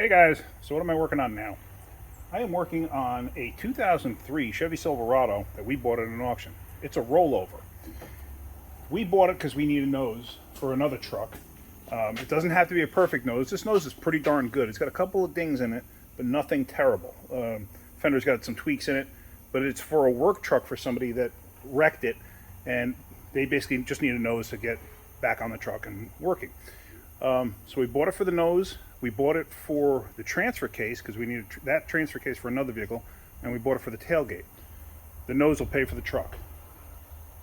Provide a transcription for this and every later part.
Hey guys, so what am I working on now? I am working on a 2003 Chevy Silverado that we bought at an auction. It's a rollover. We bought it because we need a nose for another truck. It doesn't have to be a perfect nose. This nose is pretty darn good. It's got a couple of dings in it, but nothing terrible. Fender's got some tweaks in it, but it's for a work truck for somebody that wrecked it, and they basically just need a nose to get back on the truck and working. So we bought it for the nose. We bought it for the transfer case because we needed that transfer case for another vehicle, and we bought it for the tailgate. The nose will pay for the truck.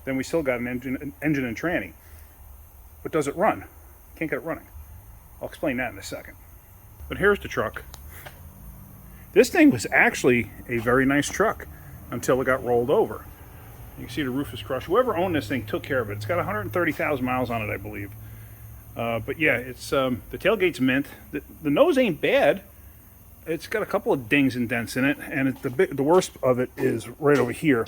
Then we still got an engine and tranny. But does it run? Can't get it running. I'll explain that in a second. But here's the truck. This thing was actually a very nice truck until it got rolled over. You can see the roof is crushed. Whoever owned this thing took care of it. It's got 130,000 miles on it, I believe. But yeah, it's the tailgate's mint. The nose ain't bad. It's got a couple of dings and dents in it, and the worst of it is right over here.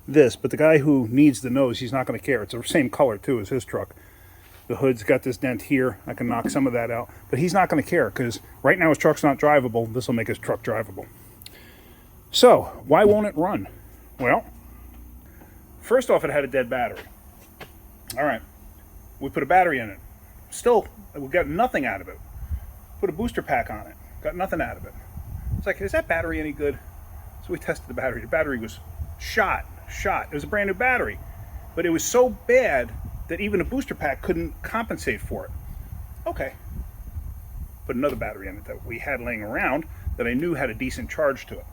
But the guy who needs the nose, he's not going to care. It's the same color too as his truck. The hood's got this dent here. I can knock some of that out, but he's not going to care because right now his truck's not drivable. This will make his truck drivable. So why won't it run? Well, first off, it had a dead battery. All right, we put a battery in it. Still, we got nothing out of it. Put a booster pack on it. Got nothing out of it. It's like, is that battery any good? So we tested the battery. The battery was shot. It was a brand new battery. But it was so bad that even a booster pack couldn't compensate for it. Okay. Put another battery in it that we had laying around that I knew had a decent charge to it.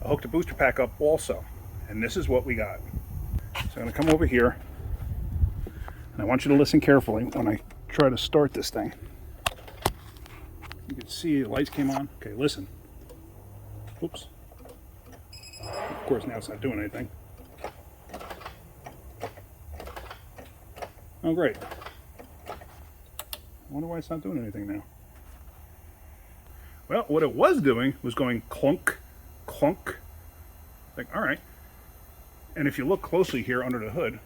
I hooked a booster pack up also. And this is what we got. So I'm going to come over here. And I want you to listen carefully when I try to start this thing. You can see the lights came on. Okay, listen. Oops. Of course, now it's not doing anything. Oh, great. I wonder why it's not doing anything now. Well, what it was doing was going clunk, clunk. Like, all right. And if you look closely here under the hood,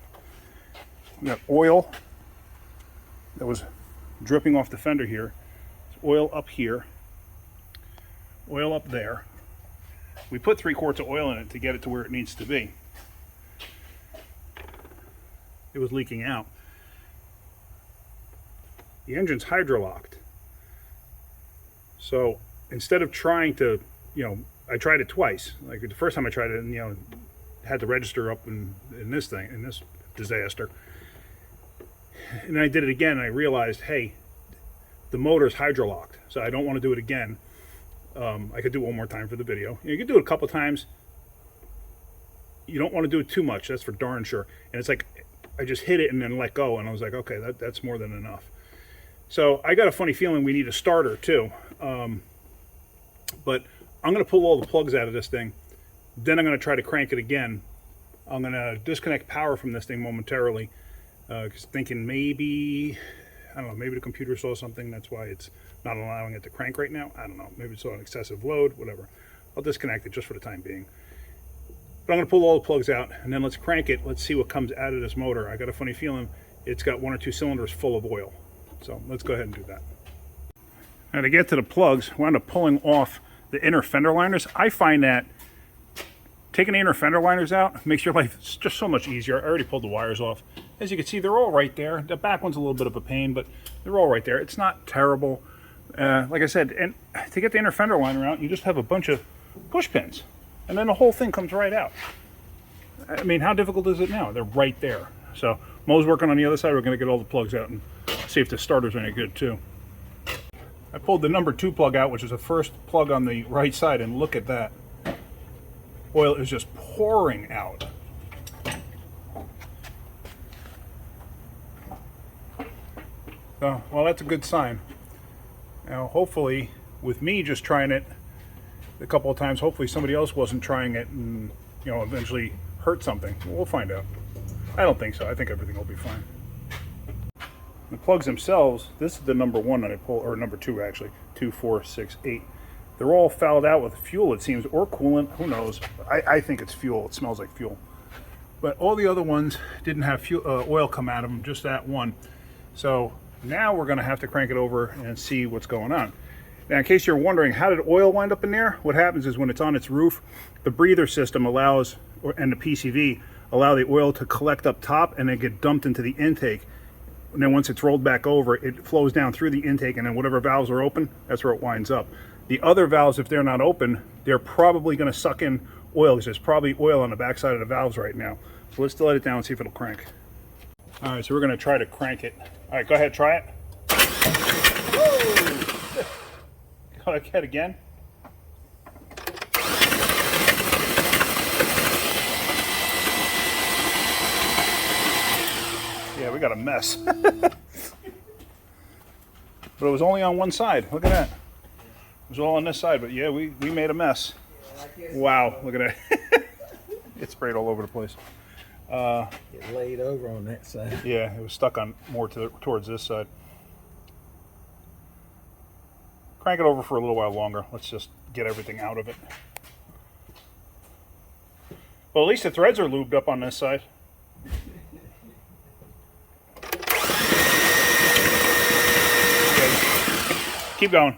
we got oil that was dripping off the fender here. Oil up here. Oil up there. We put 3 quarts of oil in it to get it to where it needs to be. It was leaking out. The engine's hydrolocked. So instead of trying to, I tried it twice. Like the first time I tried it, had the register up in this thing, in this disaster. And I did it again, and I realized, hey, the motor's hydrolocked, so I don't want to do it again. I could do it one more time for the video. You can do it a couple times. You don't want to do it too much. That's for darn sure. And it's like, I just hit it and then let go, and I was like, okay, that's more than enough. So I got a funny feeling we need a starter too. But I'm going to pull all the plugs out of this thing. Then I'm going to try to crank it again. I'm going to disconnect power from this thing momentarily. Because thinking maybe, I don't know, maybe the computer saw something. That's why it's not allowing it to crank right now. I don't know. Maybe it saw an excessive load, whatever. I'll disconnect it just for the time being. But I'm going to pull all the plugs out, and then let's crank it. Let's see what comes out of this motor. I got a funny feeling it's got 1 or 2 cylinders full of oil. So let's go ahead and do that. Now to get to the plugs, we wound up pulling off the inner fender liners. I find that taking the inner fender liners out makes your life just so much easier. I already pulled the wires off. As you can see, they're all right there. The back one's a little bit of a pain, but they're all right there. It's not terrible. Like I said, and to get the inner fender liner out, you just have a bunch of push pins, and then the whole thing comes right out. I mean, how difficult is it now? They're right there. So Mo's working on the other side. We're going to get all the plugs out and see if the starter's any good too. I pulled the number 2 plug out, which is the first plug on the right side, and look at that. Oil is just pouring out. So, well, that's a good sign. Now, hopefully, with me just trying it a couple of times, hopefully somebody else wasn't trying it and, eventually hurt something. We'll find out. I don't think so. I think everything will be fine. The plugs themselves, this is the number 1 that I pulled, or number 2 actually, 2, 4, 6, 8. They're all fouled out with fuel, it seems, or coolant. Who knows? I think it's fuel. It smells like fuel. But all the other ones didn't have fuel, oil come out of them, just that one. So now we're going to have to crank it over and see what's going on. Now, in case you're wondering, how did oil wind up in there? What happens is when it's on its roof, the breather system allows, and the PCV, allow the oil to collect up top and then get dumped into the intake. And then once it's rolled back over, it flows down through the intake, and then whatever valves are open, that's where it winds up. The other valves, if they're not open, they're probably going to suck in oil, because there's probably oil on the backside of the valves right now. So let's let it down and see if it'll crank. All right, so we're going to try to crank it. All right, go ahead, try it. Whoa! Go ahead again. Yeah, we got a mess. But it was only on one side. Look at that. It was all on this side, but yeah, we made a mess. Wow, look at that. It sprayed all over the place. It laid over on that side. Yeah, it was stuck on more towards this side. Crank it over for a little while longer. Let's just get everything out of it. Well, at least the threads are lubed up on this side. Keep going.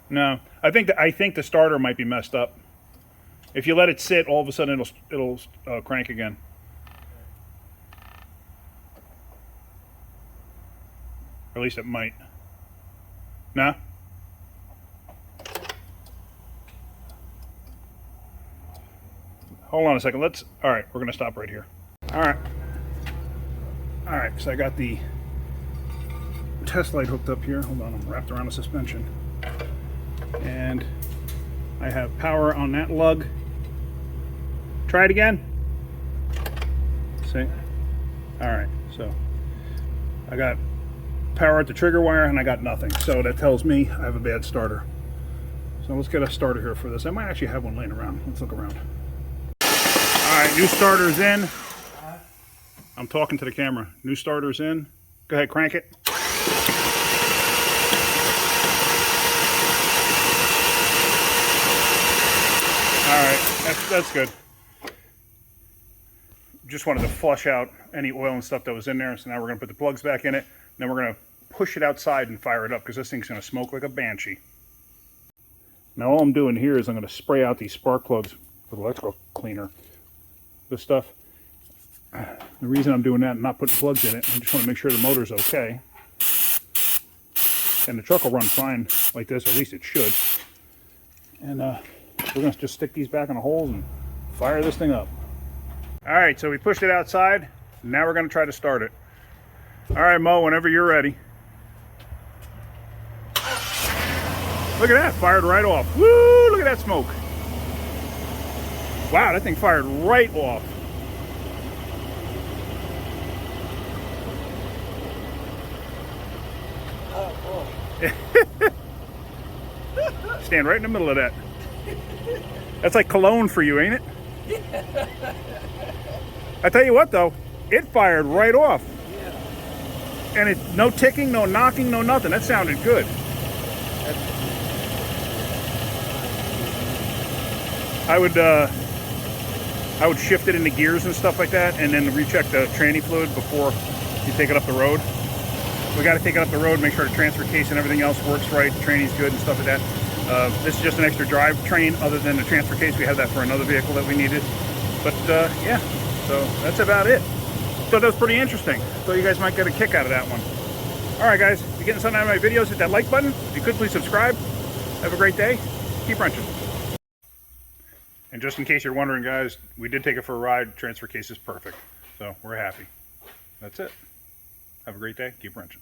No, I think the starter might be messed up. If you let it sit, all of a sudden it'll crank again. Or at least it might. No? Hold on a second. All right, we're going to stop right here. All right, so I got the test light hooked up here. Hold on, I'm wrapped around the suspension. And I have power on that lug. Try it again. See? All right, so I got power at the trigger wire and I got nothing. So that tells me I have a bad starter. So let's get a starter here for this. I might actually have one laying around. Let's look around. All right, new starter's in. I'm talking to the camera. New starter's in. Go ahead, crank it. All right, that's good. Just wanted to flush out any oil and stuff that was in there. So now we're going to put the plugs back in it. Then we're going to push it outside and fire it up, because this thing's going to smoke like a banshee. Now all I'm doing here is I'm going to spray out these spark plugs with electrical cleaner. This stuff. The reason I'm doing that and not putting plugs in it, I just want to make sure the motor's okay. And the truck will run fine like this, or at least it should. And we're going to just stick these back in the holes and fire this thing up. All right, so we pushed it outside. Now we're going to try to start it. All right, Mo, whenever you're ready. Look at that, fired right off. Woo, look at that smoke. Wow, that thing fired right off. Stand right in the middle of that. That's like cologne for you, ain't it? I tell you what, though, it fired right off. Yeah. And it, no ticking, no knocking, no nothing. That sounded good. I would shift it into gears and stuff like that, and then recheck the tranny fluid before you take it up the road. We got to take it up the road, make sure the transfer case and everything else works right, the tranny's good and stuff like that. This is just an extra drive train other than the transfer case. We had that for another vehicle that we needed. But yeah, so that's about it. So that was pretty interesting. So you guys might get a kick out of that one. All right, guys, if you're getting something out of my videos, hit that like button. If you could, please subscribe. Have a great day. Keep wrenching. And just in case you're wondering, guys, we did take it for a ride. Transfer case is perfect. So we're happy. That's it. Have a great day. Keep wrenching.